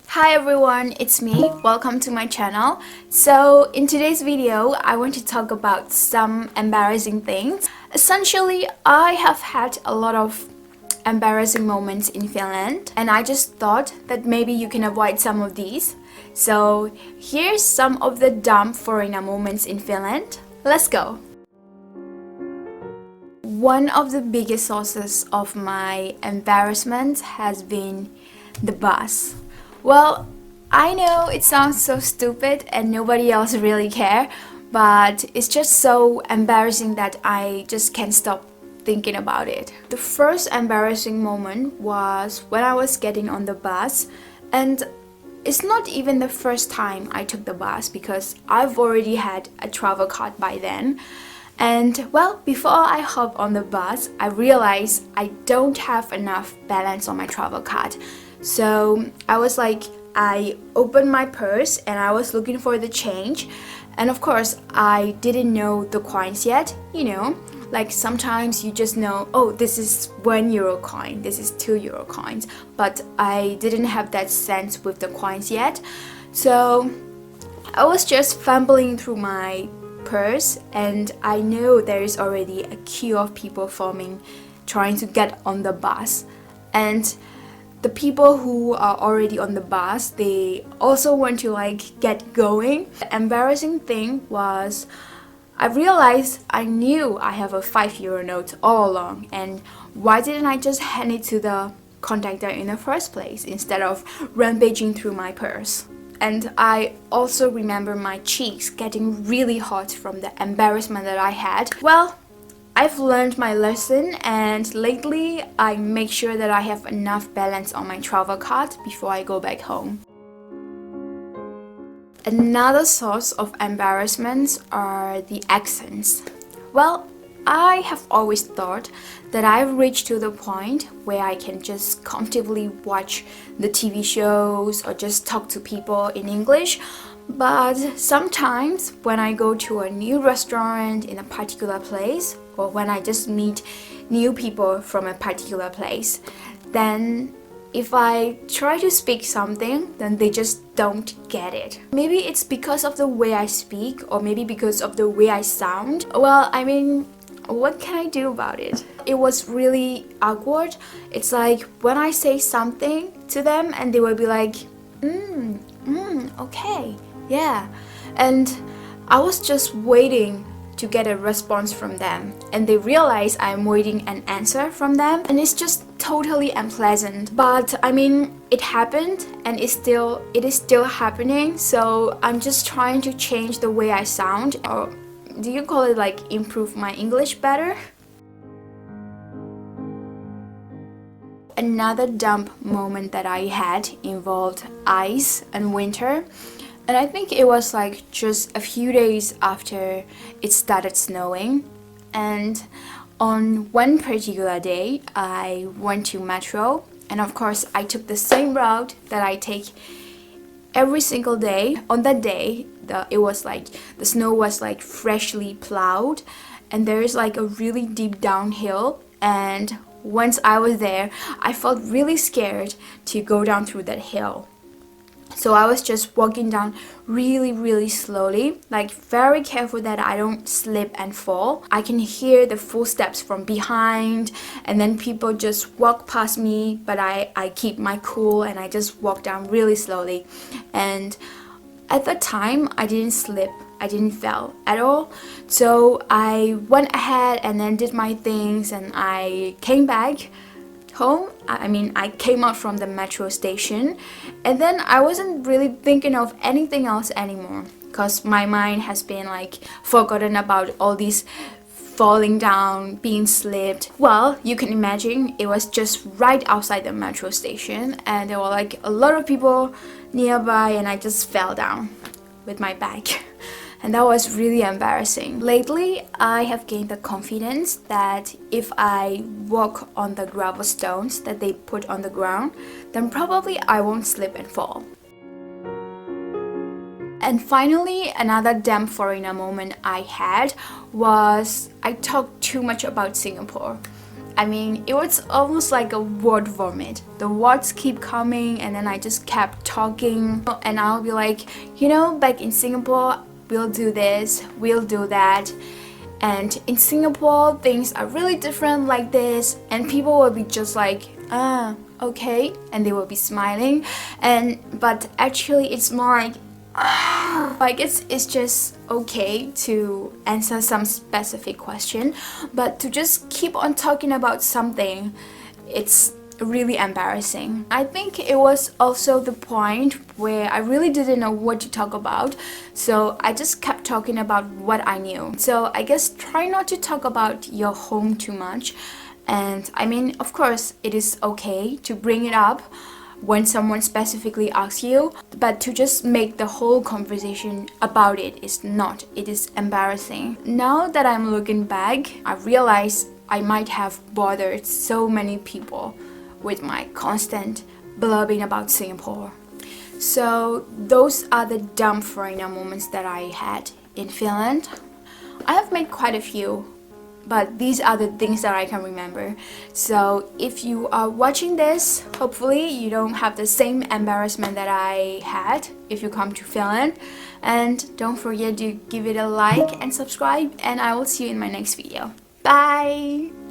Hi everyone, it's me. Welcome to my channel. So in today's video, I want to talk about some embarrassing things. Essentially, I have had a lot of embarrassing moments in Finland, and I just thought that maybe you can avoid some of these. So here's some of the dumb foreigner moments in Finland. Let's go. One of the biggest sources of my embarrassment has been the bus. Well, I know it sounds so stupid and nobody else really care, but it's just so embarrassing that I just can't stop thinking about it. The first embarrassing moment was when I was getting on the bus, and it's not even the first time I took the bus because I've already had a travel card by then. And well, before I hop on the bus, I realized I don't have enough balance on my travel card. So I opened my purse and I was looking for the change. And of course, I didn't know the coins yet, like sometimes you just know, oh, this is €1 coin, this is €2 coins. But I didn't have that sense with the coins yet. So I was just fumbling through my purse, and I know there is already a queue of people forming trying to get on the bus, and the people who are already on the bus, they also want to get going. The embarrassing thing was I realized I knew I have a €5 note all along, and why didn't I just hand it to the conductor in the first place instead of rampaging through my purse? And I also remember my cheeks getting really hot from the embarrassment that I had. Well, I've learned my lesson, and lately I make sure that I have enough balance on my travel card before I go back home. Another source of embarrassments are the accents. Well, I have always thought that I've reached to the point where I can just comfortably watch the TV shows or just talk to people in English. But sometimes when I go to a new restaurant in a particular place, or when I just meet new people from a particular place, then if I try to speak something, then they just don't get it. Maybe it's because of the way I speak, or maybe because of the way I sound. Well, I mean, what can I do about it? It was really awkward. It's like when I say something to them and they will be like, okay, yeah. And I was just waiting to get a response from them, and they realize I'm waiting an answer from them, and it's just totally unpleasant. But I mean, it happened, and it is still happening, so I'm just trying to change the way I sound, or do you call it improve my English better? Another dumb moment that I had involved ice and winter. And I think it was just a few days after it started snowing. And on one particular day, I went to metro. And of course, I took the same route that I take every single day. On that day, the snow was freshly plowed. And there is a really deep downhill. And once I was there, I felt really scared to go down through that hill. So I was just walking down really slowly, very careful that I don't slip and fall. I can hear the footsteps from behind, and then people just walk past me, but I keep my cool and I just walk down really slowly. And at that time, I didn't slip, I didn't fall at all. So I went ahead and then did my things, and I came back home. I came out from the metro station, and then I wasn't really thinking of anything else anymore because my mind has been forgotten about all these falling down, being slipped. Well, you can imagine it was just right outside the metro station, and there were a lot of people nearby, and I just fell down with my bag. And that was really embarrassing. Lately, I have gained the confidence that if I walk on the gravel stones that they put on the ground, then probably I won't slip and fall. And finally, another damn foreigner moment I had was I talked too much about Singapore. I mean, it was almost like a word vomit. The words keep coming and then I just kept talking and I'll be like, you know, back in Singapore, we'll do this, we'll do that. And in Singapore, things are really different like this, and people will be just like, okay, and they will be smiling. But actually, it's more like it's just okay to answer some specific question, but to just keep on talking about something, it's really embarrassing. I think it was also the point where I really didn't know what to talk about, so I just kept talking about what I knew. So I guess try not to talk about your home too much. And I mean, of course, it is okay to bring it up when someone specifically asks you, but to just make the whole conversation about it is not. It is embarrassing. Now that I'm looking back, I realize I might have bothered so many people with my constant blubbing about Singapore. So those are the dumb foreigner moments that I had in Finland. I have made quite a few, but these are the things that I can remember. So if you are watching this, hopefully you don't have the same embarrassment that I had if you come to Finland. And don't forget to give it a like and subscribe, and I will see you in my next video. Bye!